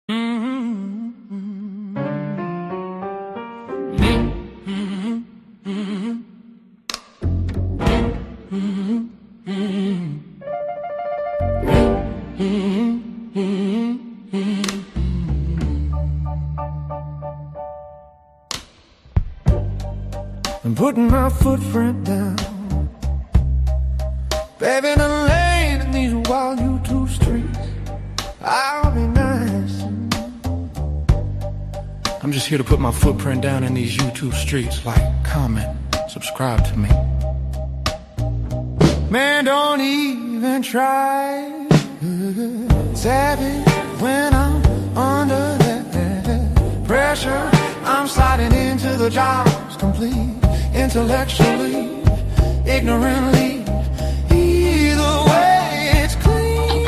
I'm putting my footprint down, paving a lane in these wild YouTube streets. I'll be nice. I'm just here to put my footprint down in these YouTube streets. Like, comment, subscribe to me. Man, don't even try. Savage when I'm under that pressure. I'm sliding into the jobs complete. Intellectually, ignorantly, either way it's clean.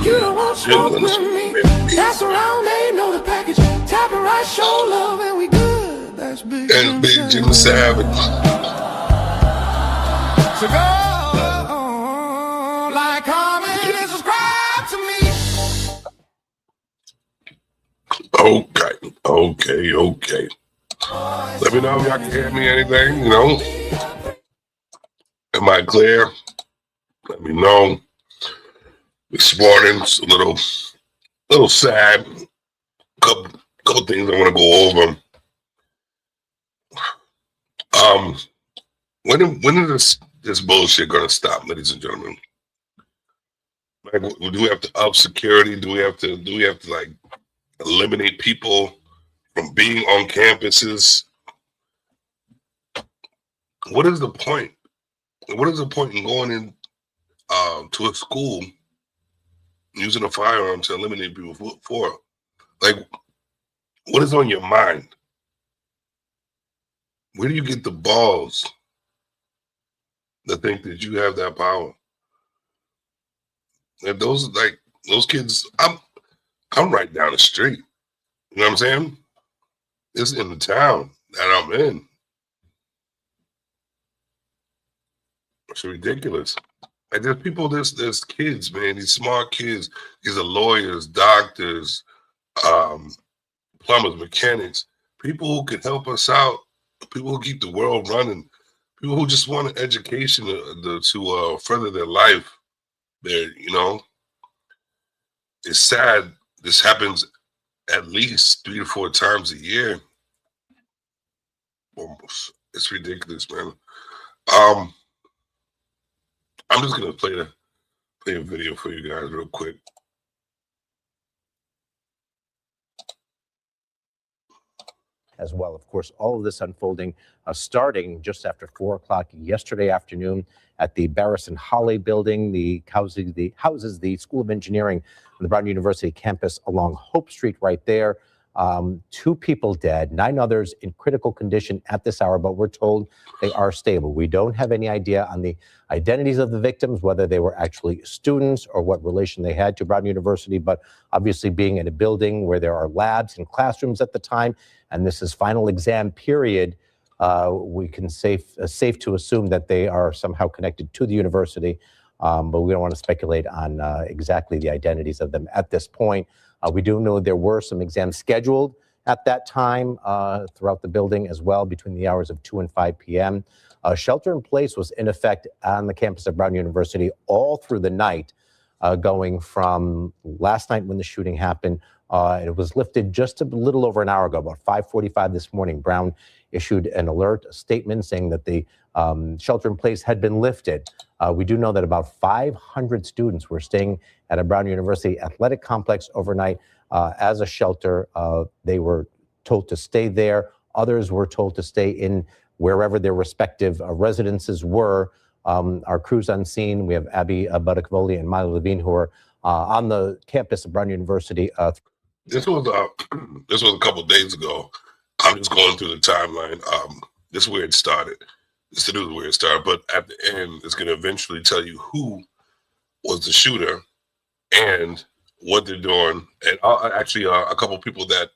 You don't want smoke with me. That's around, they know the package. Tap and right, show love, and we good. That's Big Jim Savage. So go, like, comment, and subscribe to me. Okay. Let me know if y'all can hear me anything, you know. Am I clear? Let me know. This morning's a little sad. Couple things I want to go over. When is this bullshit gonna stop, ladies and gentlemen? Like, do we have to up security? Do we have to like eliminate people from being on campuses? What is the point? What is the point in going in to a school using a firearm to eliminate people for? Like, what is on your mind? Where do you get the balls to think that you have that power? And those kids, I'm right down the street. You know what I'm saying? It's in the town that I'm in. It's ridiculous. Like, there's people, there's kids, man, these smart kids. These are lawyers, doctors, plumbers, mechanics, people who can help us out, people who keep the world running, people who just want an education to further their life. You know, it's sad. This happens at least 3 to 4 times a year. Almost. It's ridiculous, man. I'm just gonna play a video for you guys real quick. As well, of course, all of this unfolding starting just after 4 o'clock yesterday afternoon at the Barrison Holly building, the houses the School of Engineering on the Brown University campus along Hope Street right there. 2 people dead, 9 others in critical condition at this hour, but we're told they are stable. We don't have any idea on the identities of the victims, whether they were actually students or what relation they had to Brown University, but obviously being in a building where there are labs and classrooms at the time, and this is final exam period, we can safe to assume that they are somehow connected to the university, but we don't want to speculate on exactly the identities of them at this point. We do know there were some exams scheduled at that time throughout the building as well between the hours of 2 and 5 p.m. Shelter in place was in effect on the campus of Brown University all through the night, going from last night when the shooting happened. It was lifted just a little over an hour ago, about 5:45 this morning. Brown issued an alert, a statement saying that the shelter in place had been lifted. We do know that about 500 students were staying at a Brown University athletic complex overnight as a shelter. They were told to stay there. Others were told to stay in wherever their respective residences were. Our crews on scene, we have Abby Budakvoli and Miley Levine, who are on the campus of Brown University. This was a couple of days ago. I'm just going through the timeline. This is where it started. This is where it started, but at the end, it's going to eventually tell you who was the shooter and what they're doing. And actually, a couple of people that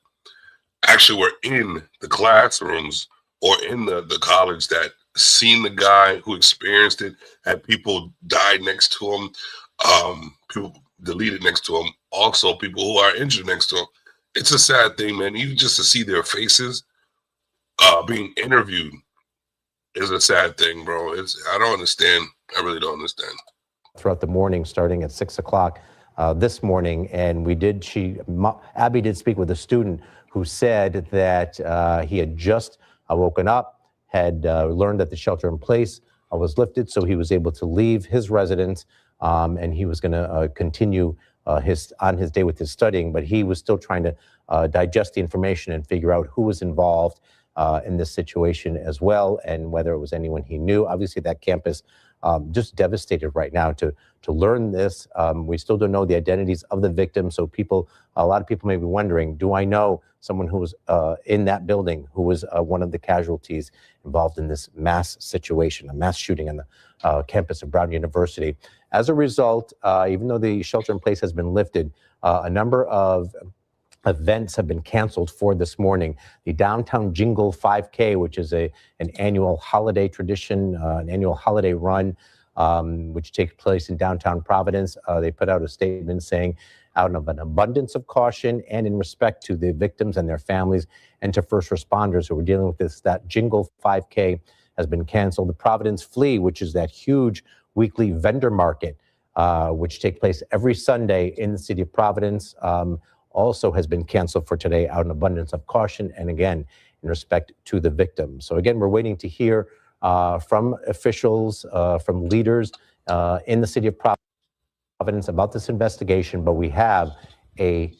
actually were in the classrooms or in the college that seen the guy who experienced it, had people died next to him. deleted next to them. Also, people who are injured next to them. It's a sad thing, man. Even just to see their faces being interviewed is a sad thing, bro. I don't understand. I really don't understand. Throughout the morning, starting at 6 o'clock this morning, and Abby did speak with a student who said that he had just woken up, had learned that the shelter in place was lifted, so he was able to leave his residence, and he was going to continue on his day with his studying, but he was still trying to digest the information and figure out who was involved in this situation as well, and whether it was anyone he knew. Obviously, that campus just devastated right now to learn this. We still don't know the identities of the victims, so a lot of people may be wondering, do I know someone who was in that building who was one of the casualties involved in this mass situation, a mass shooting on the campus of Brown University? As a result, even though the shelter in place has been lifted, a number of events have been canceled for this morning. The Downtown Jingle 5K, which is an annual holiday tradition, an annual holiday run, which takes place in downtown Providence. They put out a statement saying, out of an abundance of caution and in respect to the victims and their families and to first responders who are dealing with this, that Jingle 5K has been canceled. The Providence Flea, which is that huge weekly vendor market, which takes place every Sunday in the city of Providence, also has been canceled for today out of an abundance of caution and again in respect to the victims. So again, we're waiting to hear from officials, from leaders in the city of Providence about this investigation, but we have a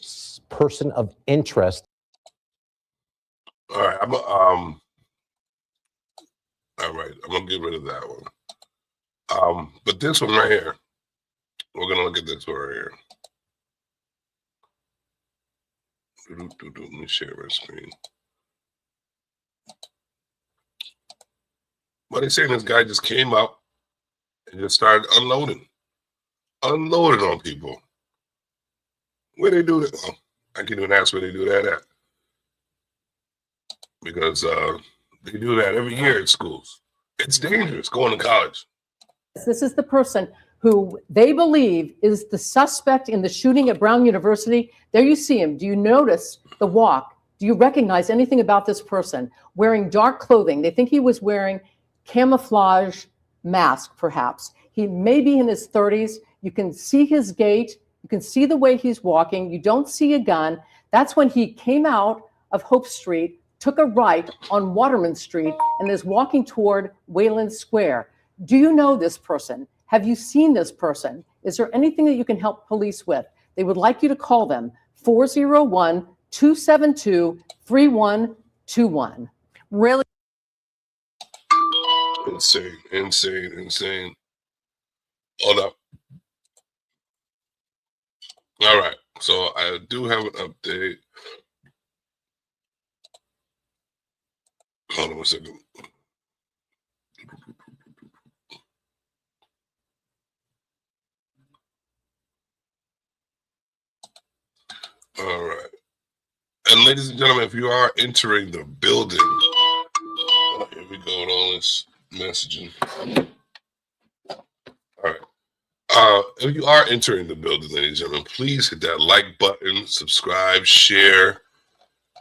person of interest. All right, I'm gonna get rid of that one. But this one right here, we're gonna look at this one right here. Let me share my screen. But they're saying this guy just came up and just started unloading on people. Where they do that? Well, I can't even ask where they do that at. Because they do that every year at schools. It's dangerous going to college. This is the person who they believe is the suspect in the shooting at Brown University. There you see him. Do you notice the walk? Do you recognize anything about this person? Wearing dark clothing. They think he was wearing camouflage mask, perhaps. He may be in his 30s. You can see his gait. You can see the way he's walking. You don't see a gun. That's when he came out of Hope Street, took a right on Waterman Street, and is walking toward Wayland Square. Do you know this person? Have you seen this person? Is there anything that you can help police with? They would like you to call them 401-272-3121. Really? Insane. Hold up. All right. So I do have an update. Hold on 1 second. All right. And ladies and gentlemen, if you are entering the building, here we go with all this messaging. All right. If you are entering the building, ladies and gentlemen, please hit that like button, subscribe, share.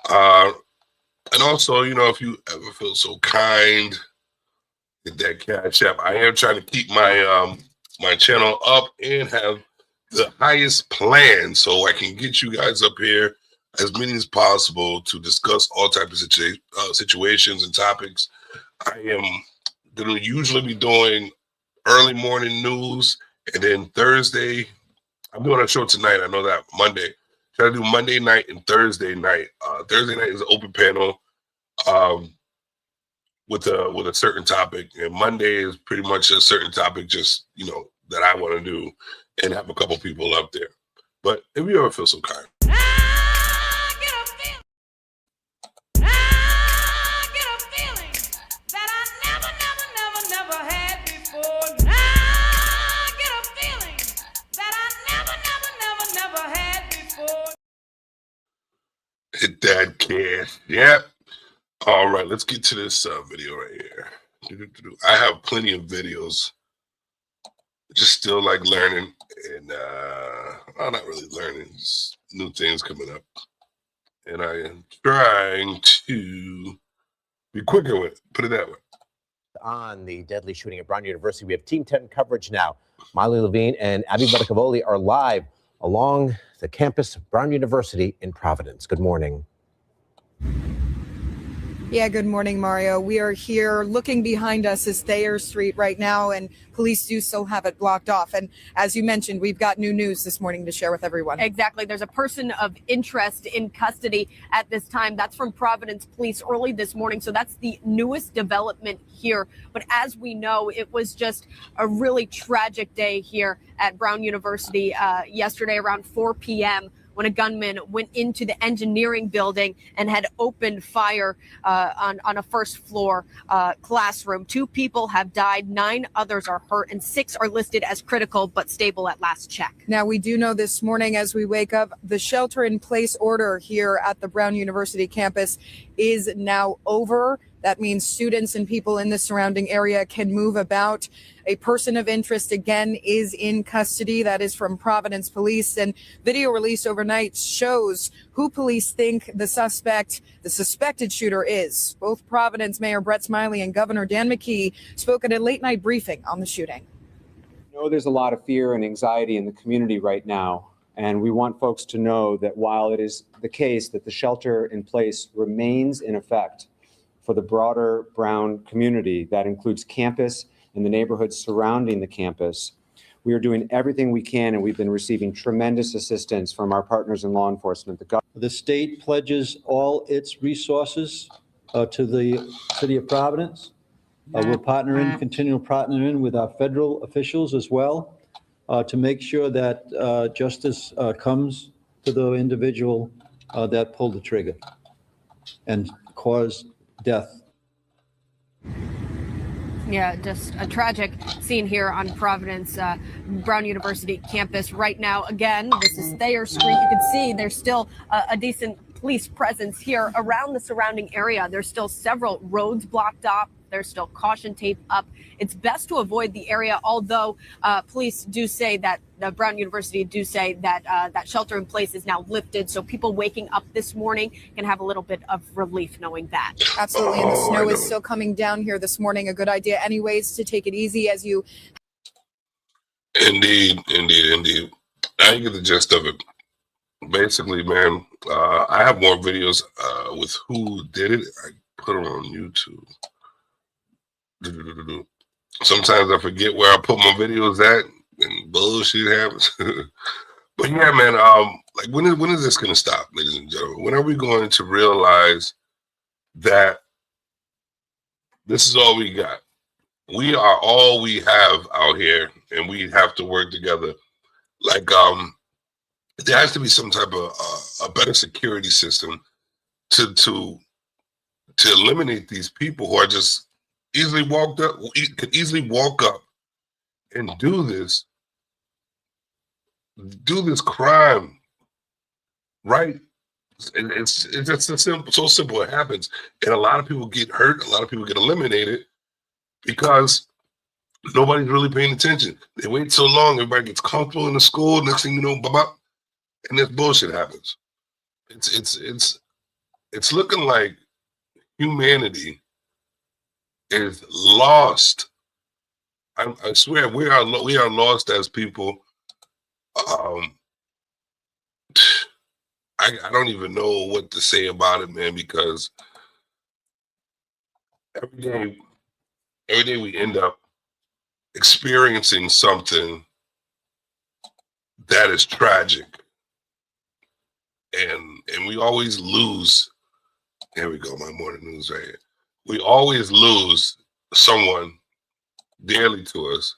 And also, if you ever feel so kind, hit that Cash App. I am trying to keep my my channel up and have the highest plan so I can get you guys up here as many as possible to discuss all types of situations and topics. I am going to usually be doing early morning news, and then Thursday, I'm doing a show tonight. I know that Monday. Try to do Monday night and Thursday night. Thursday night is an open panel with a certain topic, and Monday is pretty much a certain topic, just that I want to do and have a couple people up there. But if you ever feel so kind. Hit that cash. Yep. All right, let's get to this video right here. I have plenty of videos. Just still like learning, and well, not really learning, just new things coming up. And I am trying to be quicker with it, put it that way. On the deadly shooting at Brown University, we have Team 10 coverage now. Miley Levine and Abby Buttacavoli are live along the campus of Brown University in Providence. Good morning. Yeah, good morning, Mario. We are here looking behind us is Thayer Street right now, and police do still have it blocked off. And as you mentioned, we've got new news this morning to share with everyone. Exactly. There's a person of interest in custody at this time. That's from Providence Police early this morning. So that's the newest development here. But as we know, it was just a really tragic day here at Brown University yesterday around 4 p.m. when a gunman went into the engineering building and had opened fire on a first floor classroom. 2 people have died, 9 others are hurt, and 6 are listed as critical but stable at last check. Now, we do know this morning as we wake up, the shelter in place order here at the Brown University campus is now over. That means students and people in the surrounding area can move about. A person of interest, again, is in custody. That is from Providence Police. And video released overnight shows who police think the suspected shooter is. Both Providence Mayor Brett Smiley and Governor Dan McKee spoke at a late night briefing on the shooting. I know there's a lot of fear and anxiety in the community right now. And we want folks to know that while it is the case that the shelter in place remains in effect for the broader Brown community, that includes campus and the neighborhoods surrounding the campus, we are doing everything we can, and we've been receiving tremendous assistance from our partners in law enforcement. The state pledges all its resources to the city of Providence. We're continual partnering with our federal officials as well to make sure that justice comes to the individual that pulled the trigger and caused death. Yeah, just a tragic scene here on Providence Brown University campus right now. Again, this is Thayer Street. You can see there's still a decent police presence here around the surrounding area. There's still several roads blocked off. There's still caution tape up. It's best to avoid the area, although police do say that Brown University do say that that shelter in place is now lifted. So people waking up this morning can have a little bit of relief knowing that. Absolutely. And the snow is still coming down here this morning. A good idea anyways to take it easy as you. Indeed. Now you get the gist of it. Basically, man, I have more videos with who did it. I put them on YouTube. Sometimes I forget where I put my videos at and bullshit happens. But yeah, man, like when is this gonna stop, ladies and gentlemen? When are we going to realize that this is all we got? We are all we have out here, and we have to work together. Like there has to be some type of a better security system to eliminate these people who are just could easily walk up and do this crime, right? And it's just so simple. It happens, and a lot of people get hurt. A lot of people get eliminated because nobody's really paying attention. They wait so long, everybody gets comfortable in the school. Next thing you know, and this bullshit happens. It's looking like humanity is lost. I swear we are lost as people. I don't even know what to say about it, man, because every day we end up experiencing something that is tragic, and we always lose. Here we go, my morning news right here. We always lose someone dearly to us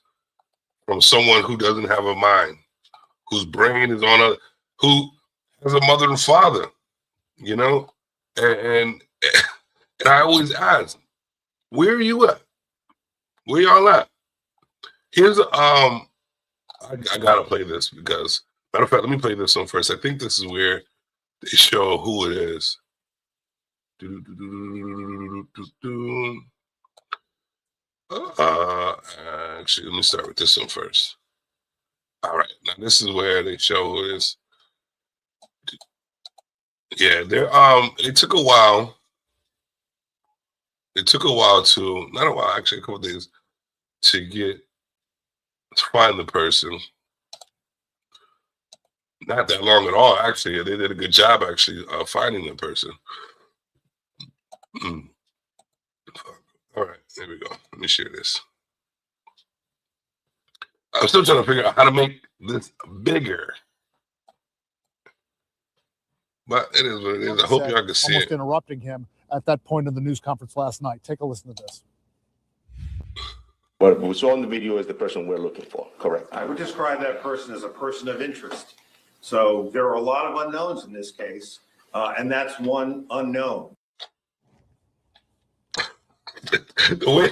from someone who doesn't have a mind, whose brain is who has a mother and father, you know? And I always ask, where are you at? Where y'all at? Here's I gotta play this because, matter of fact, let me play this one first. I think this is where they show who it is. Actually, let me start with this one first. All right, now this is where they show who it is. Yeah, it took a while. It took a while to, not a while, actually a couple days to find the person. Not that long at all, actually. They did a good job, actually, finding the person. All right, there we go. Let me share this. I'm still trying to figure out how to make this bigger. But it is what it is. I hope y'all can see almost it. Interrupting him at that point in the news conference last night. Take a listen to this. What we saw in the video is the person we're looking for, correct? I would describe that person as a person of interest. So there are a lot of unknowns in this case, and that's one unknown. The way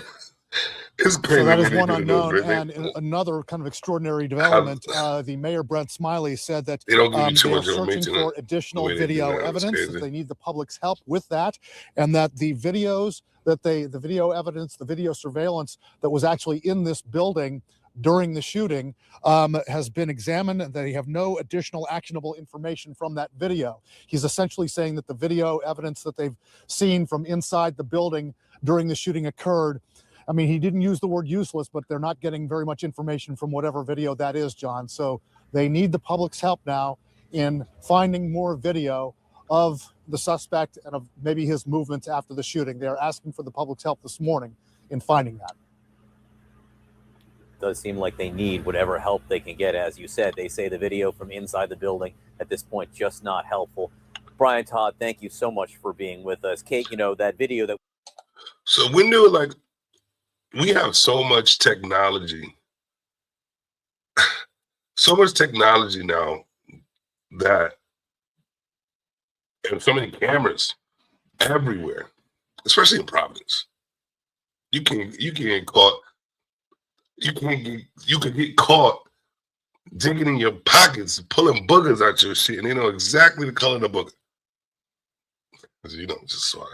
it's crazy. So that is when one they do unknown. those, right? And in another kind of extraordinary development, the mayor, Brent Smiley, said that They don't give you too they are much searching information for the additional way they do video that. It's evidence, crazy. that they need the public's help with that, and that the videos, the video evidence, the video surveillance that was actually in this building during the shooting has been examined, and that they have no additional actionable information from that video. He's essentially saying that the video evidence that they've seen from inside the building during the shooting occurred. I mean, he didn't use the word useless, but they're not getting very much information from whatever video that is, John. So they need the public's help now in finding more video of the suspect and of maybe his movements after the shooting. They're asking for the public's help this morning in finding that. Does seem like they need whatever help they can get. As you said, they say the video from inside the building at this point just not helpful. Brian Todd, thank you so much for being with us. Kate, you know, that video that... So when do like, we have so much technology, now that, and so many cameras everywhere, especially in Providence. You can get caught. You can get caught digging in your pockets, pulling boogers out your shit, and they know exactly the color of the booger. You know, just so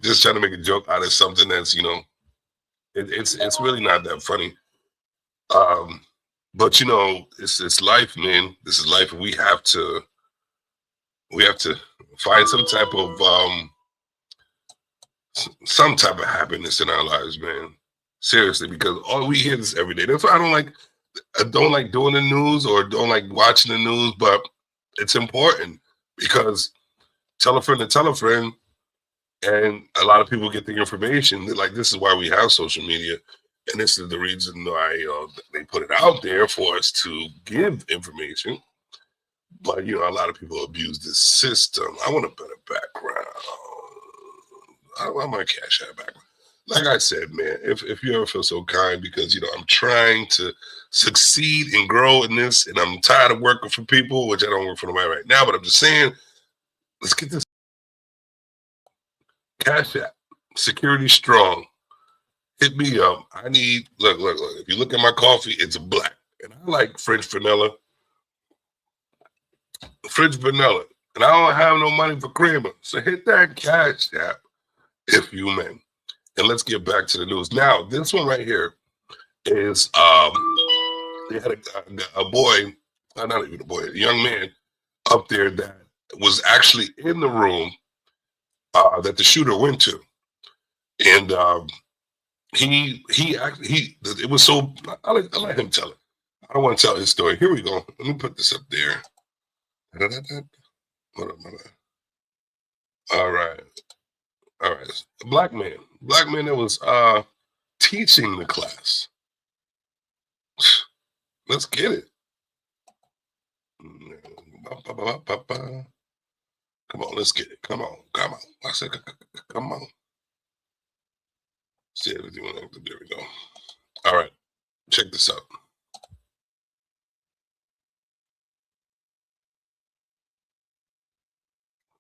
just trying to make a joke out of something that's, you know, it's really not that funny. But you know, it's life, man. This is life. We have to find some type of happiness in our lives, man. Seriously, because all we hear this every day. That's why I don't like doing the news or don't like watching the news, but it's important because tell a friend to tell a friend, and a lot of people get the information. They're like, this is why we have social media, and this is the reason why they put it out there for us to give information. But you know, a lot of people abuse this system. I want a better background. I want my Cash App background. Like I said, man, if you ever feel so kind, because, you know, I'm trying to succeed and grow in this, and I'm tired of working for people, which I don't work for nobody right now, but I'm just saying, let's get this Cash App, security strong. Hit me up. I need, look. If you look at my coffee, it's black. And I like French vanilla. And I don't have no money for creamer. So hit that Cash App if you may. And let's get back to the news. Now, this one right here is, they had a boy, not even a boy, a young man up there that was actually in the room that the shooter went to. And it was so, I'll let him tell it. I don't want to tell his story. Here we go. Let me put this up there. All right. A black man that was teaching the class. Let's get it. Come on, let's get it. Come on. I said, come on. See everything. There we go. All right, check this out.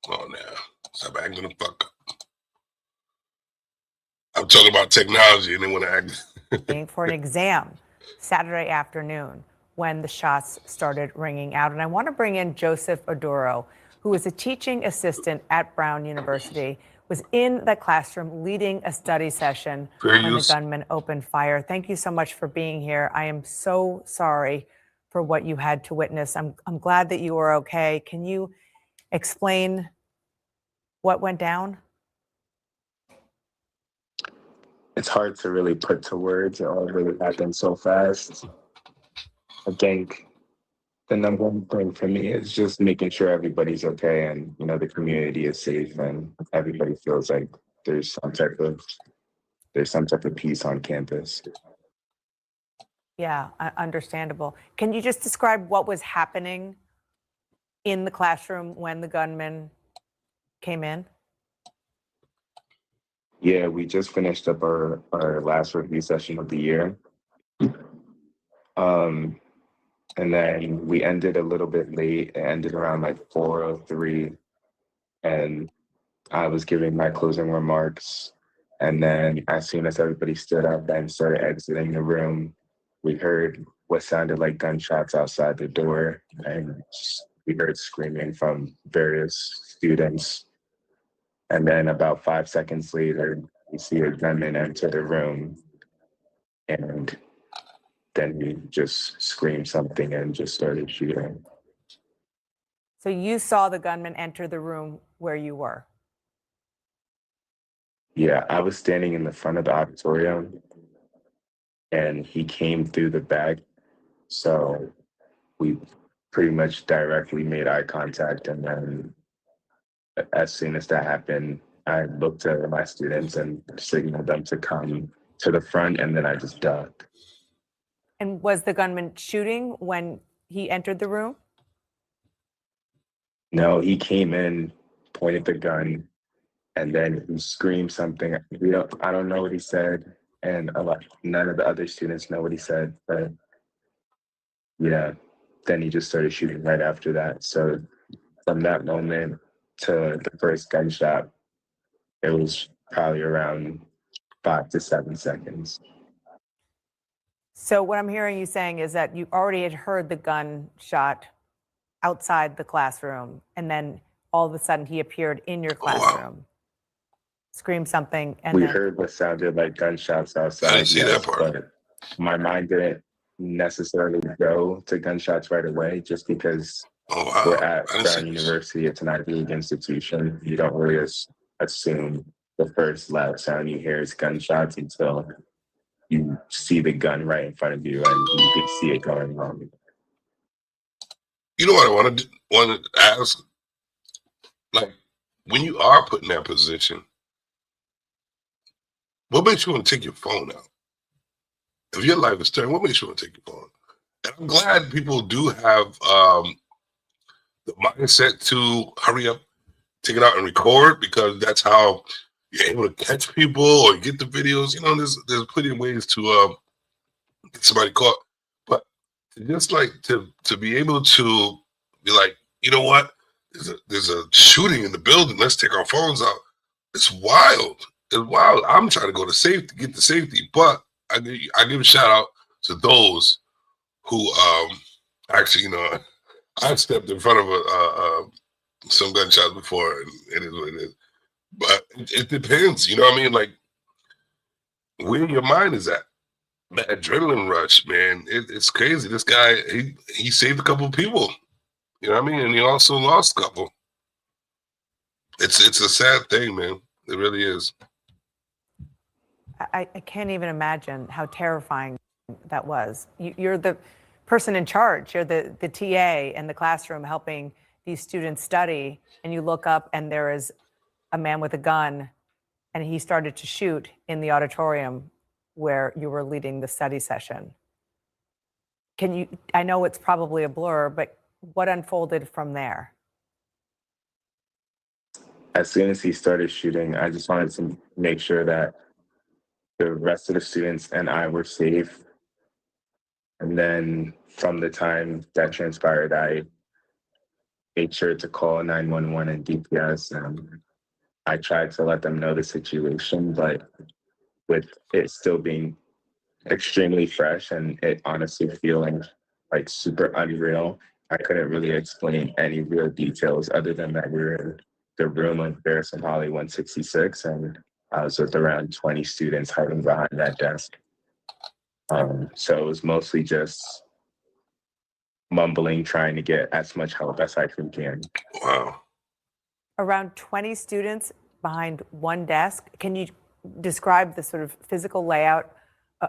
Oh, now stop acting the fuck up. I'm talking about technology, and they want to act for an exam Saturday afternoon when the shots started ringing out. And I want to bring in Joseph Oduro, who is a teaching assistant at Brown University, was in the classroom leading a study session when the gunman opened fire. Thank you so much for being here. I am so sorry for what you had to witness. I'm glad that you were okay. Can you explain what went down? It's hard to really put to words. It all really happened so fast. I think the number one thing for me is just making sure everybody's okay and, you know, the community is safe and everybody feels like there's some type of peace on campus. Yeah, understandable. Can you just describe what was happening in the classroom when the gunman came in? Yeah, we just finished up our last review session of the year. And then we ended a little bit late. It ended around like 4:03. And I was giving my closing remarks. And then as soon as everybody stood up and started exiting the room, we heard what sounded like gunshots outside the door. And we heard screaming from various students. And then about 5 seconds later, we see a gunman enter the room. And then he just screamed something and just started shooting. So you saw the gunman enter the room where you were? Yeah, I was standing in the front of the auditorium and he came through the back. So we pretty much directly made eye contact. And then as soon as that happened, I looked at my students and signaled them to come to the front, and then I just ducked. And was the gunman shooting when he entered the room? No, he came in, pointed the gun, and then he screamed something. I don't know what he said, and none of the other students know what he said. But yeah, then he just started shooting right after that. So from that moment to the first gunshot, it was probably around 5 to 7 seconds. So what I'm hearing you saying is that you already had heard the gunshot outside the classroom, and then all of a sudden he appeared in your classroom, screamed something, and we then heard what sounded like gunshots outside. I didn't see that part. But my mind didn't necessarily go to gunshots right away, just because we're at Brown University. It's an Ivy League institution. You don't really assume the first loud sound you hear is gunshots until you see the gun right in front of you and you can see it going on. You know what I wanted to ask? Like, when you are put in that position, what makes you want to take your phone out? If your life is threatened, what makes you want to take your phone? And I'm glad people do have the mindset to hurry up, take it out and record, because that's how you're able to catch people or get the videos. You know, there's plenty of ways to get somebody caught. But just like to be able to be like, you know what? There's a shooting in the building. Let's take our phones out. It's wild. It's wild. I'm trying to go to safety, get to safety, but I give a shout out to those who actually, you know, I've stepped in front of some gunshots before, and it is what it is. But it depends, you know what I mean? Like, where your mind is at. That adrenaline rush, man, it's crazy. This guy, he saved a couple of people, you know what I mean? And he also lost a couple. It's a sad thing, man. It really is. I can't even imagine how terrifying that was. You're the person in charge. You're the TA in the classroom helping these students study, and you look up and there is a man with a gun, and he started to shoot in the auditorium where you were leading the study session. I know it's probably a blur, but what unfolded from there? As soon as he started shooting, I just wanted to make sure that the rest of the students and I were safe. And then from the time that transpired, I made sure to call 911 and DPS. And I tried to let them know the situation, but with it still being extremely fresh and it honestly feeling like super unreal, I couldn't really explain any real details other than that we were in the room of Harrison Holly 166, and I was with around 20 students hiding behind that desk. So it was mostly just mumbling, trying to get as much help as I can. Wow. Around 20 students behind one desk. Can you describe the sort of physical layout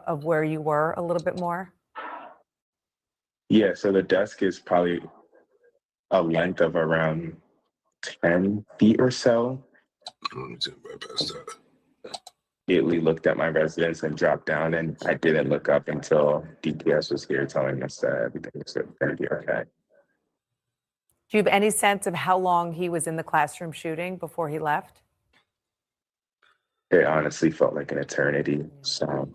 of where you were a little bit more? Yeah, so the desk is probably a length of around 10 feet or so. Let me take right past that. Immediately looked at my residence and dropped down, and I didn't look up until DPS was here telling us that everything was going to be okay. Do you have any sense of how long he was in the classroom shooting before he left? It honestly felt like an eternity. So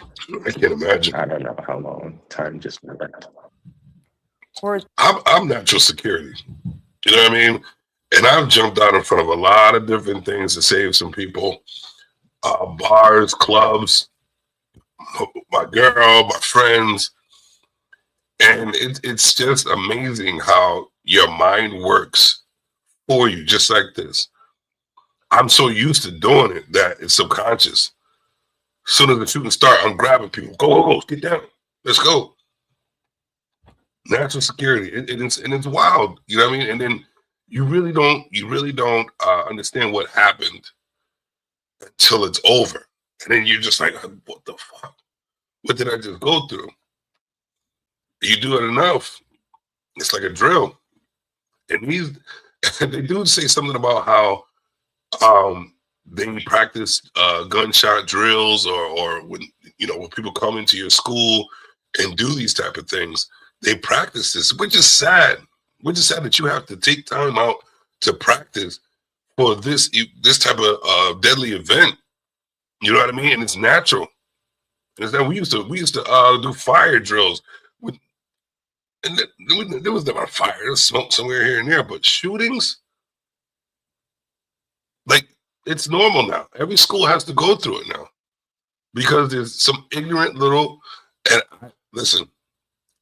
I can't imagine. I don't know how long time just went. I'm natural security. You know what I mean? And I've jumped out in front of a lot of different things to save some people. Bars, clubs, my girl, my friends. And it's just amazing how your mind works for you, just like this. I'm so used to doing it that it's subconscious. As soon as the shooting starts, I'm grabbing people. Go, get down. Let's go. Natural security. It's wild. You know what I mean? And then you really don't understand what happened until it's over. And then you're just like, what the fuck? What did I just go through? You do it enough, it's like a drill. And they do say something about how they practice gunshot drills or when people come into your school and do these type of things, they practice this, which is sad. Which is sad that you have to take time out to practice for this type of deadly event. You know what I mean? And it's natural. It's that we used to do fire drills, and there was never fire. There was smoke somewhere here and there, but shootings, like, it's normal now. Every school has to go through it now because there's some ignorant little. And listen,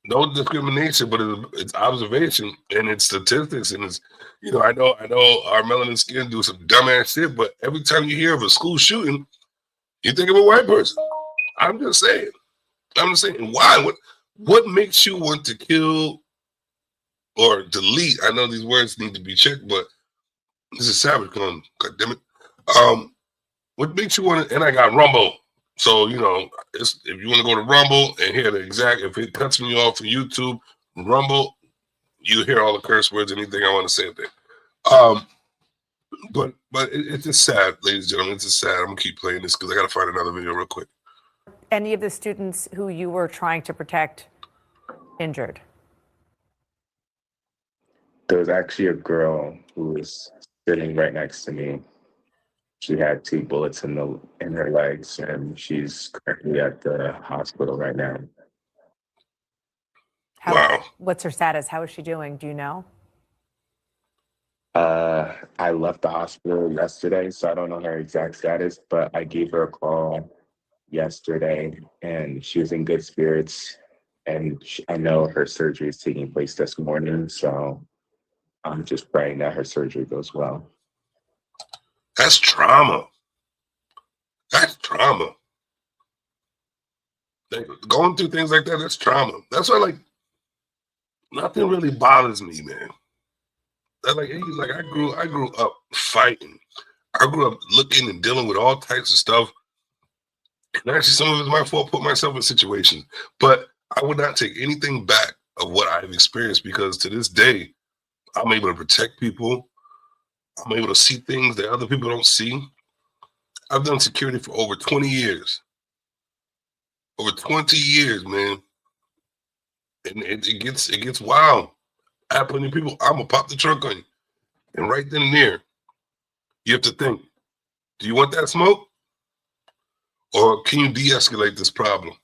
no discrimination, but it's observation and it's statistics, and it's I know our melanin skin do some dumbass shit, but every time you hear of a school shooting, you think of a white person. I'm just saying. Why? What makes you want to kill or delete? I know these words need to be checked, but this is savage. Come on, God damn it. What makes you want to? And I got Rumble, so if you want to go to Rumble and hear the exact, if it cuts me off for YouTube, Rumble, you hear all the curse words, anything I want to say there. But it's just sad, ladies and gentlemen. It's just sad. I'm gonna keep playing this because I gotta find another video real quick. Any of the students who you were trying to protect injured? There was actually a girl who was sitting right next to me. She had 2 bullets in her legs, and she's currently at the hospital right now. Wow. What's her status? How is she doing? Do you know? I left the hospital yesterday, so I don't know her exact status, but I gave her a call yesterday, and she was in good spirits. And I know her surgery is taking place this morning, so I'm just praying that her surgery goes well. That's trauma. That's trauma. Like, going through things like that, that's trauma. That's why, nothing really bothers me, man. I grew up fighting. I grew up looking and dealing with all types of stuff. And actually, some of it's my fault, put myself in situations. But I would not take anything back of what I've experienced, because to this day, I'm able to protect people. I'm able to see things that other people don't see. I've done security for over 20 years. Over 20 years, man. And it gets wild. I have plenty of people, I'm gonna pop the trunk on you. And right then and there, you have to think, do you want that smoke? Or can you de-escalate this problem?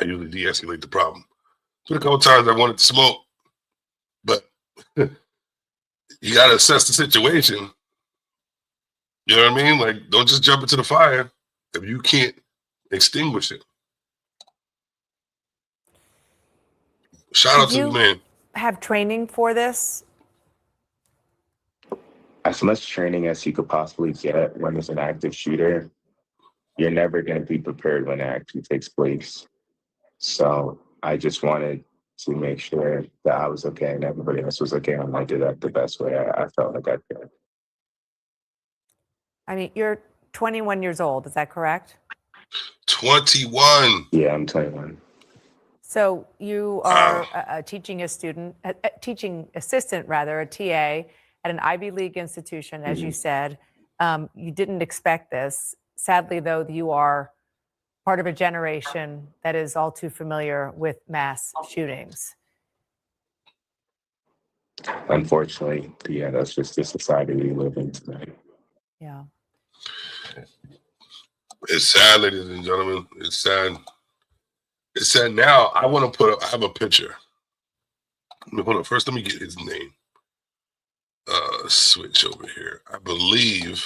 I usually de-escalate the problem. Been a couple times I wanted to smoke, but you gotta assess the situation. You know what I mean? Don't just jump into the fire if you can't extinguish it. Shout out to the man. Have training for this? As much training as you could possibly get when there's an active shooter. You're never going to be prepared when it actually takes place. So I just wanted to make sure that I was okay and everybody else was okay, and I did that the best way I felt like I could. I mean, you're 21 years old, is that correct? 21. Yeah, I'm 21. So you are a teaching assistant, rather, a TA at an Ivy League institution, as you said. You didn't expect this. Sadly, though, you are part of a generation that is all too familiar with mass shootings. Unfortunately, yeah, that's just the society we live in tonight. Yeah. It's sad, ladies and gentlemen. It's sad. It's sad. Now I want to I have a picture. Hold on. First, let me get his name. Switch over here. I believe.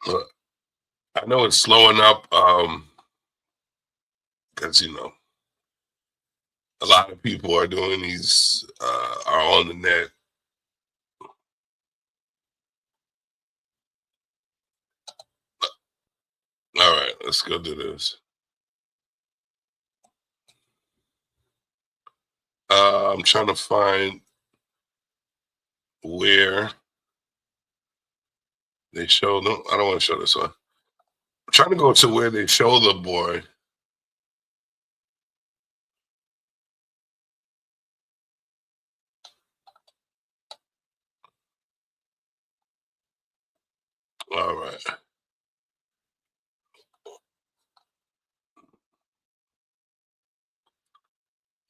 I know it's slowing up. Because a lot of people are doing these. Are on the net. All right, let's go do this. I'm trying to find where they show. No, I don't want to show this one. I'm trying to go to where they show the boy. All right.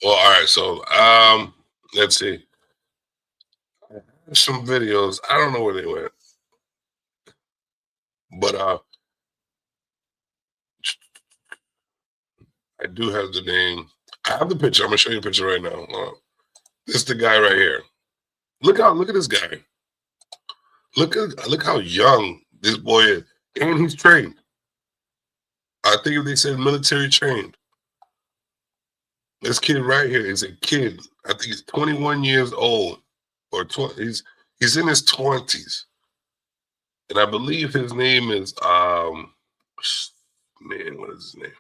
Well, all right. So, let's see. Some videos. I don't know where they went, but I do have the name. I have the picture. I'm gonna show you the picture right now. This is the guy right here. Look at this guy. Look how young this boy is, and he's trained. I think if they said military trained. This kid right here is a kid. I think he's 21 years old, or 20. He's in his 20s, and I believe his name is man, what is his name?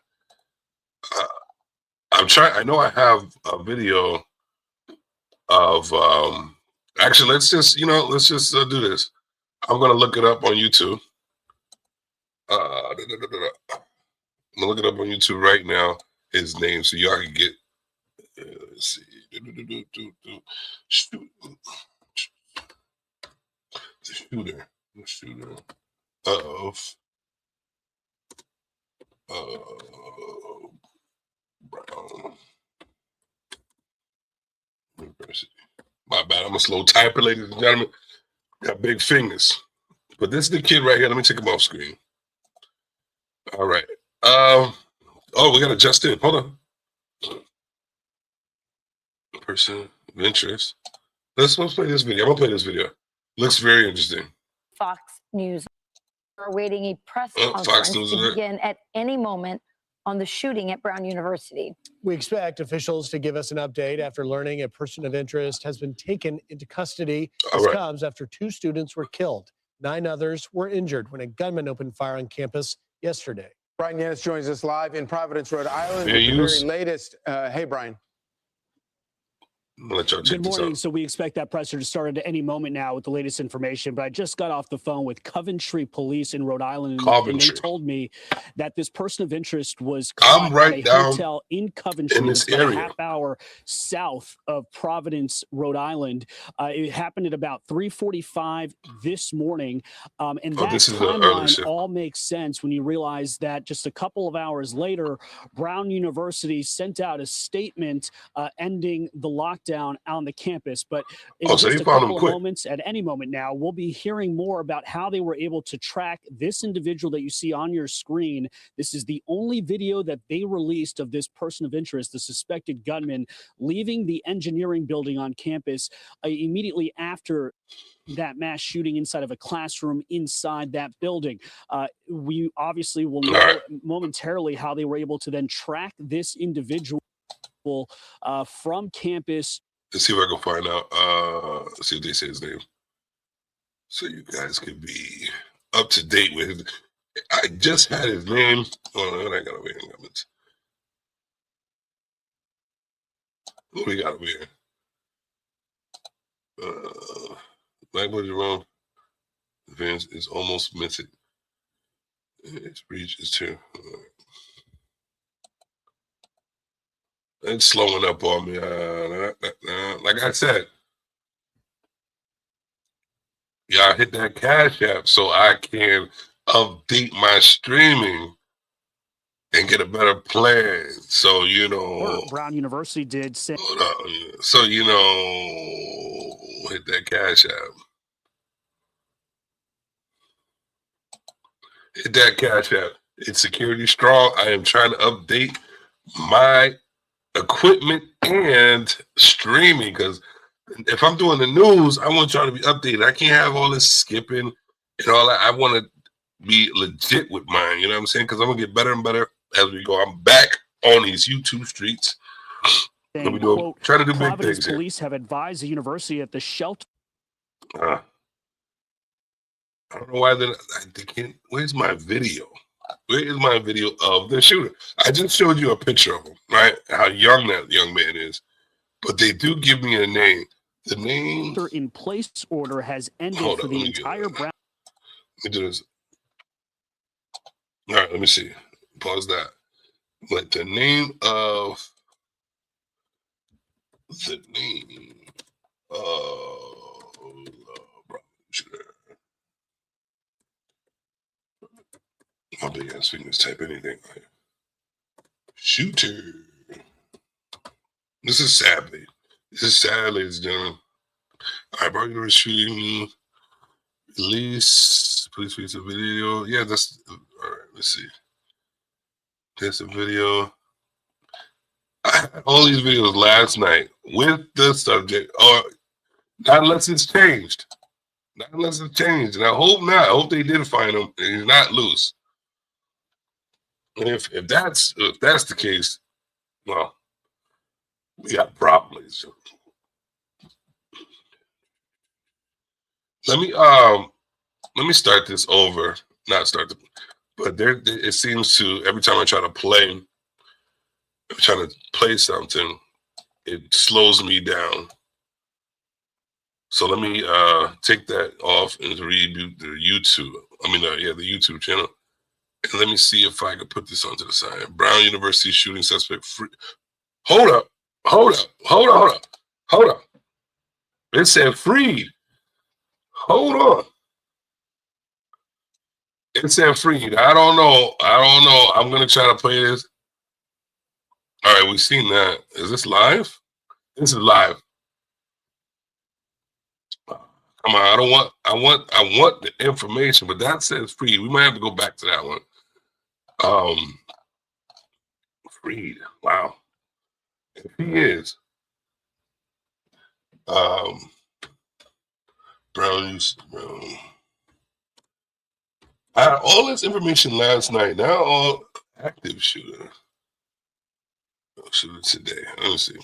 I'm trying. I know I have a video of actually. Let's just do this. I'm gonna look it up on YouTube. I'm gonna look it up on YouTube right now. His name, so y'all can get. Let's see. The shooter of Brown University. My bad. I'm a slow typer, ladies and gentlemen. Got big fingers. But this is the kid right here. Let me take him off screen. All right. Oh, we got to adjust in. Hold on. Person of interest. Let's play this video. I'm going to play this video. Looks very interesting. Fox News are awaiting a press conference to begin at any moment on the shooting at Brown University. We expect officials to give us an update after learning a person of interest has been taken into custody. This comes after 2 students were killed. 9 others were injured when a gunman opened fire on campus yesterday. Brian Yanis joins us live in Providence, Rhode Island with the very latest. Hey, Brian. Good morning. So we expect that presser to start at any moment now with the latest information. But I just got off the phone with Coventry Police in Rhode Island, and they told me that this person of interest was caught at a hotel in Coventry, in this area, area, a half hour south of Providence, Rhode Island. It happened at about 3:45 this morning, and that timeline all makes sense when you realize that just a couple of hours later, Brown University sent out a statement ending the lockdown on the campus. But in just a couple of moments, at any moment now, we'll be hearing more about how they were able to track this individual that you see on your screen. This is the only video that they released of this person of interest, the suspected gunman, leaving the engineering building on campus immediately after that mass shooting inside of a classroom inside that building. We obviously will know momentarily how they were able to then track this individual from campus. Let's see if I can find out. Let's see if they say his name, so you guys can be up to date with his. I just had his name. Oh, I gotta wait a minute. What we got over here? Blackboard Jerome Vince is almost missing. Its reach is too. It's slowing up on me. Like I said, y'all hit that Cash App so I can update my streaming and get a better plan. So, you know. Brown University did say. So, you know, hit that Cash App. Hit that Cash App. It's security strong. I am trying to update my equipment and streaming, because if I'm doing the news, I want y'all to be updated. I can't have all this skipping and all that. I want to be legit with mine, you know what I'm saying? Because I'm gonna get better and better as we go. I'm back on these YouTube streets. Saying, quote, trying to do big Providence things here. police have advised the university at the shelter. I don't know why they can't. Where's my video? Where is my video of the shooter? I just showed you a picture of him, right? How young that young man is. But they do give me a name. The name in place order has ended for the entire Brown. Let me do this. All right, let me see. Pause that. But the name of my big ass fingers type anything. Shooter. This is sad, ladies and gentlemen. All right, bro, shooting. Release. Please release a video. Yeah, that's all right. Let's see. There's a video. I had all these videos last night with the subject, or not unless it's changed. Not unless it's changed. And I hope not. I hope they did find him and he's not loose. And if that's the case, well, we got problems. Let me start this over. Not start the, but it seems to, every time I try to play, I'm trying to play something, it slows me down. So let me take that off and reboot the YouTube. The YouTube channel. And let me see if I can put this onto the side. Brown University shooting suspect free. Hold up. It said freed. Hold on. It said freed. I don't know. I'm going to try to play this. All right, we've seen that. Is this live? This is live. Come on, I want the information, but that says freed. We might have to go back to that one. Freed. Wow. If he is. Brown. I had all this information last night. Now all active shooter. Shooter today. Let me see.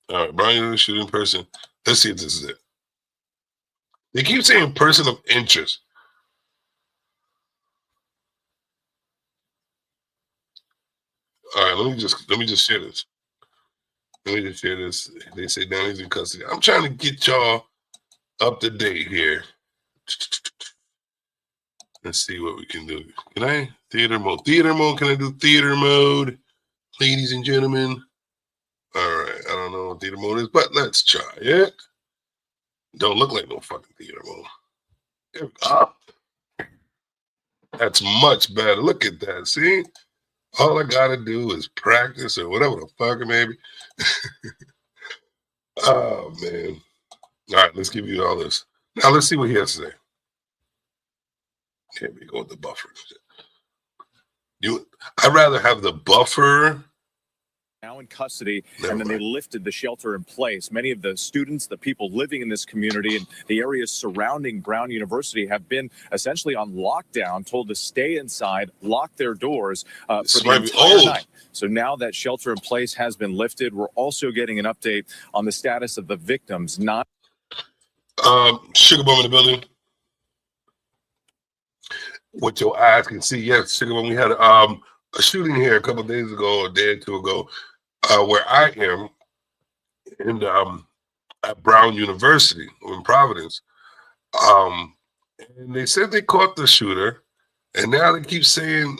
All right, Brown shooting person. Let's see if this is it. They keep saying person of interest. All right, let me just share this. They say now he's in custody. I'm trying to get y'all up to date here. Let's see what we can do. Can I? Theater mode. Can I do theater mode? Ladies and gentlemen. All right. I don't know what theater mode is, but let's try it. Don't look like no fucking theater mode. There we go. That's much better. Look at that. See? All I got to do is practice or whatever the fuck it may be. Oh, man. All right. Let's give you all this. Now, let's see what he has to say. Here we go with the buffer. I'd rather have the buffer. Now in custody, and then they lifted the shelter in place. Many of the students, the people living in this community and the areas surrounding Brown University have been essentially on lockdown, told to stay inside, lock their doors for the entire night. So now that shelter in place has been lifted, we're also getting an update on the status of the victims. Sugar Bum in the building. What your eyes can see, yes, Sugar Bum. We had a shooting here a couple of days ago, a day or two ago. where I am in at Brown University in Providence. And they said they caught the shooter, and now they keep saying,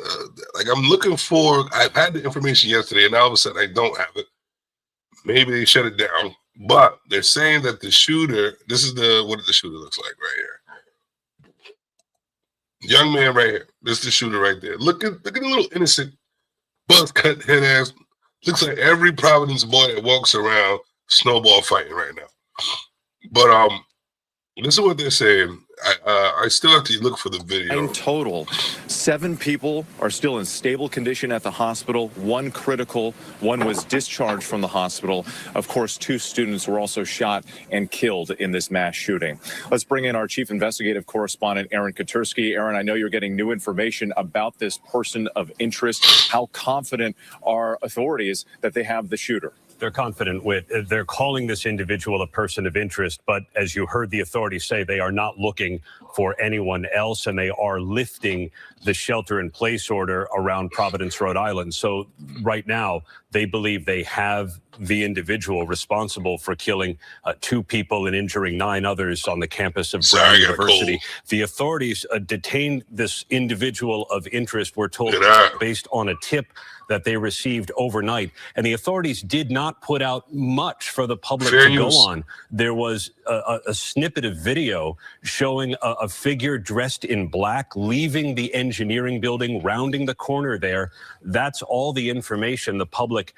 like, I'm looking for, I've had the information yesterday, and all of a sudden I don't have it. Maybe they shut it down, but they're saying that the shooter, this is what the shooter looks like right here. Young man right here. This is the shooter right there. Look at the little innocent buzz cut head ass. Looks like every Providence boy that walks around snowball fighting right now. But this is what they're saying. I still have to look for the video. In total, 7 people are still in stable condition at the hospital. 1 critical. 1 was discharged from the hospital. Of course, 2 students were also shot and killed in this mass shooting. Let's bring in our chief investigative correspondent, Aaron Katursky. Aaron, I know you're getting new information about this person of interest. How confident are authorities that they have the shooter? They're confident they're calling this individual a person of interest, but as you heard the authorities say, they are not looking for anyone else, and they are lifting the shelter-in-place order around Providence, Rhode Island. So right now, they believe they have the individual responsible for killing 2 people and injuring 9 others on the campus of Brown University. The authorities detained this individual of interest, we're told, based on a tip that they received overnight. And the authorities did not put out much for the public to go on. There was a snippet of video showing a figure dressed in black leaving the engineering building, rounding the corner there. That's all the information the public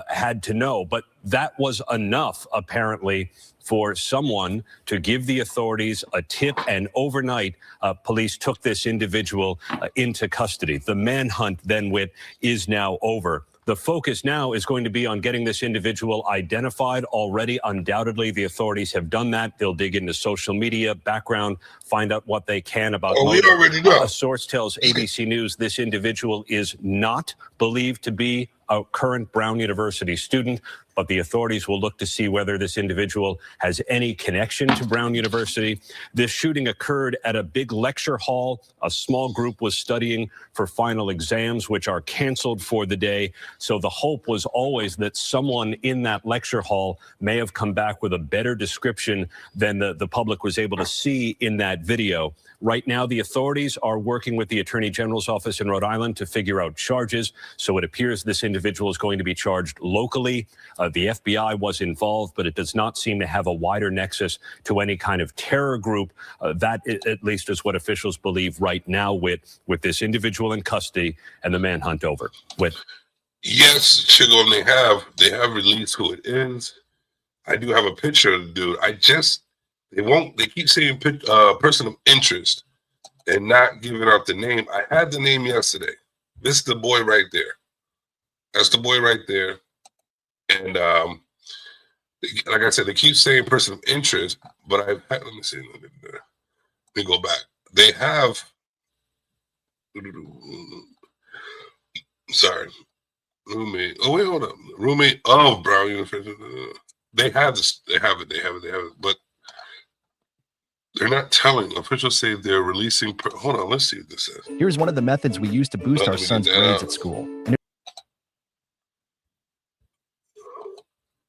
had to know. But that was enough, apparently, for someone to give the authorities a tip, and overnight, police took this individual into custody. The manhunt, then, is now over. The focus now is going to be on getting this individual identified. Already, undoubtedly, the authorities have done that. They'll dig into social media, background, find out what they can about we already know. A source tells ABC News this individual is not believed to be a current Brown University student, but the authorities will look to see whether this individual has any connection to Brown University. This shooting occurred at a big lecture hall. A small group was studying for final exams, which are canceled for the day. So the hope was always that someone in that lecture hall may have come back with a better description than the public was able to see in that video. Right now, the authorities are working with the Attorney General's office in Rhode Island to figure out charges. So it appears this individual is going to be charged locally. The FBI was involved, but it does not seem to have a wider nexus to any kind of terror group. That, at least, is what officials believe right now with this individual in custody and the manhunt over. Yes, Chigom, they have released who it is. I do have a picture of the dude. They keep saying person of interest and not giving out the name. I had the name yesterday. This is the boy right there. That's the boy right there. And like I said, they keep saying person of interest, but let me see. Let me go back. They have, sorry, roommate. Oh, wait, hold up. Roommate of Brown University. They have this. They have it. But they're not telling. Officials say they're releasing. Hold on, let's see what this says. Here's one of the methods we use to boost our son's grades at school.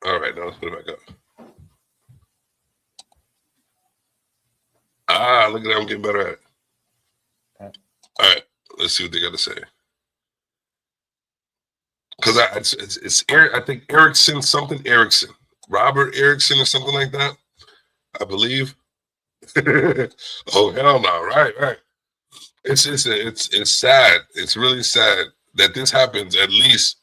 All right, now let's put it back up. Ah, look at that. I'm getting better at it. All right, let's see what they got to say. Because it's Eric, I think Erickson, Robert Erickson or something like that, I believe. Oh, hell no. Right. It's sad. It's really sad that this happens at least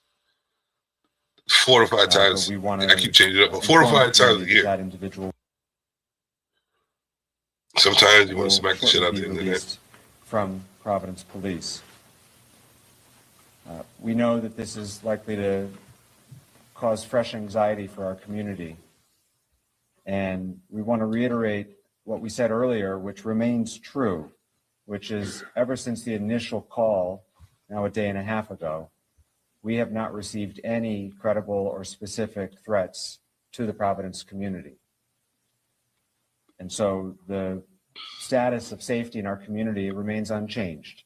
4 or 5 times. I keep changing it up, but 4 or 5 times a year. Sometimes you want to smack the shit out of the internet. From Providence Police. We know that this is likely to cause fresh anxiety for our community. And we want to reiterate what we said earlier, which remains true, which is ever since the initial call, now a day and a half ago, we have not received any credible or specific threats to the Providence community. And so the status of safety in our community remains unchanged.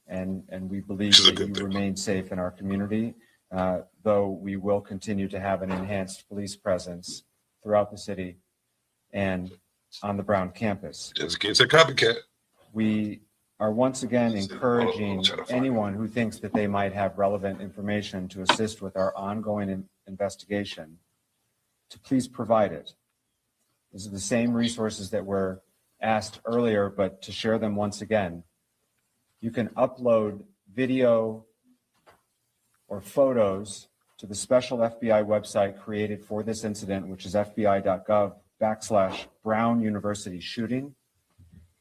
And we believe that you remain safe in our community. though we will continue to have an enhanced police presence throughout the city and on the Brown campus. Just in case a copycat. We are once again encouraging anyone who thinks that they might have relevant information to assist with our ongoing investigation to please provide it. These are the same resources that were asked earlier, but to share them once again. You can upload video or photos to the special FBI website created for this incident, which is fbi.gov/Brown University shooting.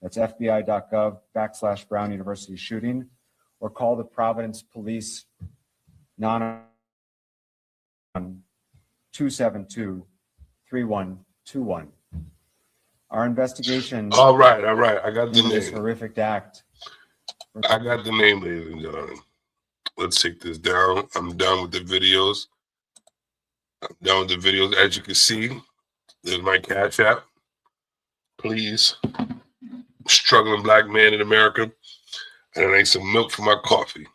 That's fbi.gov/Brown University shooting, or call the Providence Police 272-3121. Our investigation. All right. I got the name. This horrific act. I got the name, ladies and gentlemen. Let's take this down. I'm done with the videos. As you can see, there's my Cash App. Please, struggling black man in America, and I need some milk for my coffee.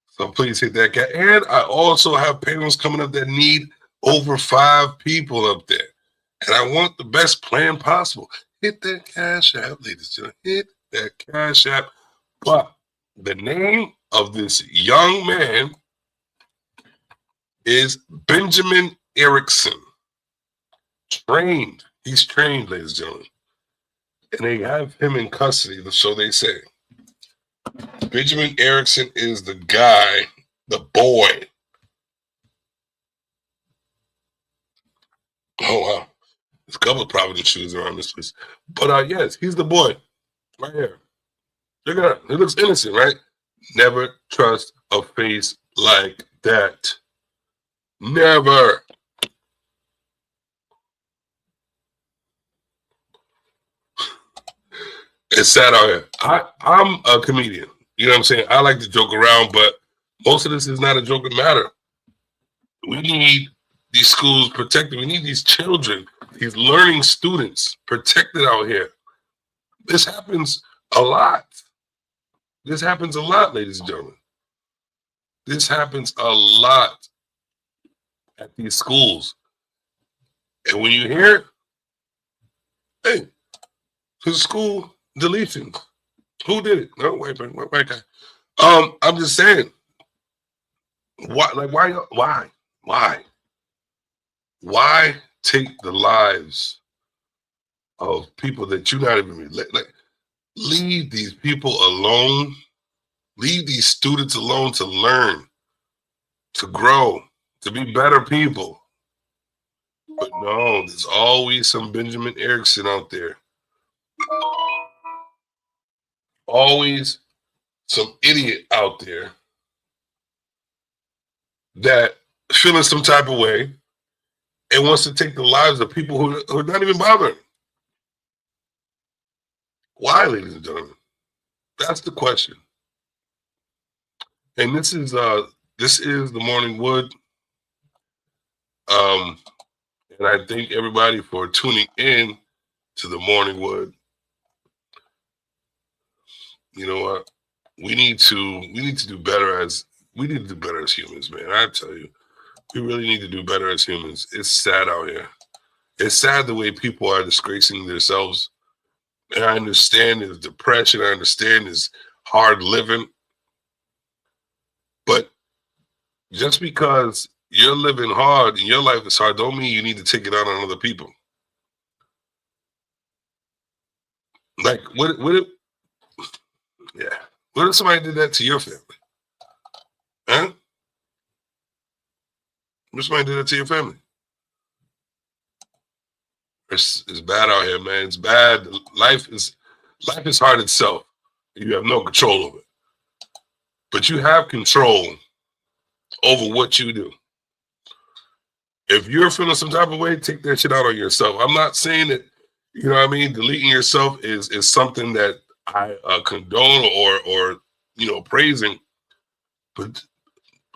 So please hit that cash. And I also have payrolls coming up that need over 5 people up there. And I want the best plan possible. Hit that Cash App, ladies and gentlemen. Hit that Cash App. But the name of this young man is Benjamin Erickson. Trained. He's trained, ladies and gentlemen. And they have him in custody, so they say. Benjamin Erickson is the guy, the boy. Oh, wow. There's a couple of Providence shooters around this place. But yes, he's the boy. Right here. Look at him. He looks innocent, right? Never trust a face like that. Never. It's sad out here. I'm a comedian. You know what I'm saying? I like to joke around, but most of this is not a joking matter. We need these schools protected. We need these children, these learning students protected out here. This happens a lot. This happens a lot, ladies and gentlemen. This happens a lot at these schools. And when you hear it, hey, to school deletion. Who did it? No, wait, guy. I'm just saying. Why take the lives of people that you're not even leave these people alone. Leave these students alone to learn, to grow, to be better people. But no, there's always some Benjamin Erickson out there. Always some idiot out there that feeling some type of way and wants to take the lives of people who are not even bothering. Why, ladies and gentlemen? That's the question. And this is the Morning Wood. And I thank everybody for tuning in to the Morning Wood. You know what? We need to do better as humans, man. I tell you, we really need to do better as humans. It's sad out here. It's sad the way people are disgracing themselves. And I understand there's depression. I understand there's hard living. But just because you're living hard and your life is hard, don't mean you need to take it out on other people. Like, what if somebody did that to your family? Huh? What if somebody did that to your family? It's bad out here, man. It's bad. Life is hard itself. You have no control over it. But you have control over what you do. If you're feeling some type of way, take that shit out on yourself. I'm not saying that, you know what I mean, deleting yourself is something that I condone or praising. But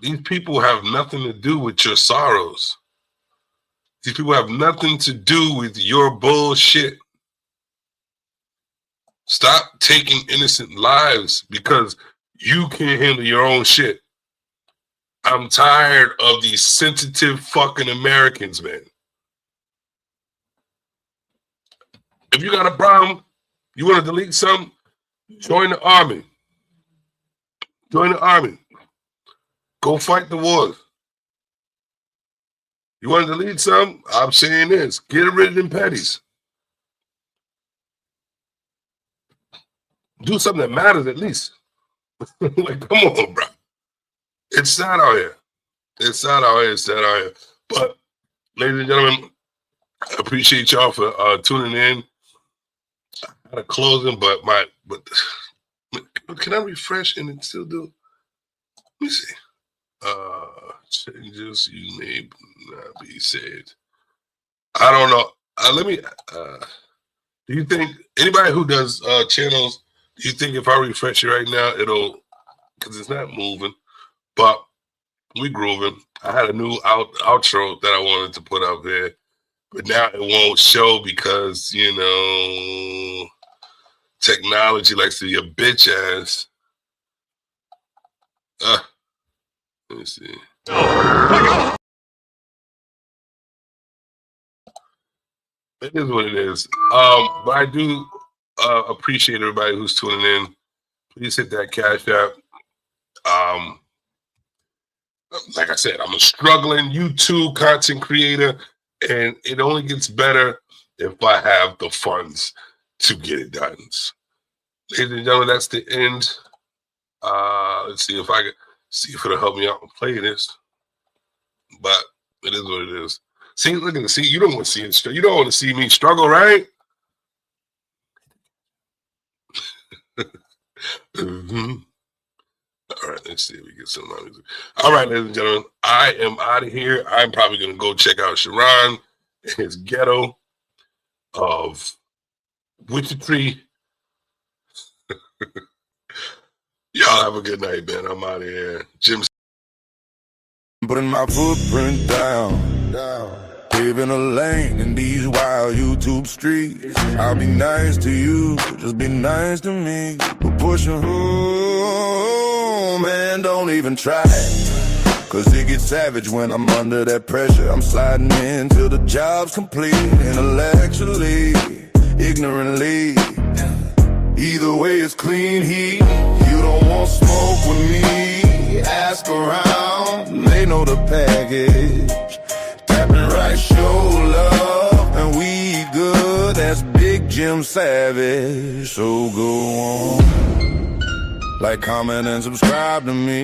these people have nothing to do with your sorrows. These people have nothing to do with your bullshit. Stop taking innocent lives because you can't handle your own shit. I'm tired of these sensitive fucking Americans, man. If you got a problem, you want to delete something, join the army. Join the army. Go fight the wars. You want to delete something? I'm saying this. Get rid of them petties. Do something that matters at least. Like, come on, bro. It's sad out here. It's sad out here. It's sad out here. But, ladies and gentlemen, I appreciate y'all for tuning in. I had a closing, but can I refresh and it still do? Let me see. Changes you may not be saved. I don't know. Do you think anybody who does channels, do you think if I refresh it right now, it'll, because it's not moving, but we grooving. I had a new outro that I wanted to put up there, but now it won't show because, you know, technology likes to be a bitch ass. Let me see. It is what it is. But I do appreciate everybody who's tuning in. Please hit that Cash App. Like I said, I'm a struggling YouTube content creator, and it only gets better if I have the funds to get it done. Ladies and gentlemen, that's the end. Let's see if I can see if it'll help me out and play this. But it is what it is. See, look at the see. You don't want to see it. You don't want to see me struggle, right? Mm-hmm. All right, let's see if we get some music. All right, ladies and gentlemen, I am out of here. I'm probably gonna go check out Sharon and his ghetto of Witchetry. Y'all have a good night, man. I'm out of here. Jim. Putting my footprint down, paving a lane in these wild YouTube streets. I'll be nice to you, just be nice to me. But push a man, don't even try. Cause it gets savage when I'm under that pressure. I'm sliding in till the job's complete. Intellectually, ignorantly, either way it's clean heat. You don't want smoke with me, ask around, they know the package. Tapping right, show love, and we good, that's Big Jim Savage. So go on, like, comment, and subscribe to me.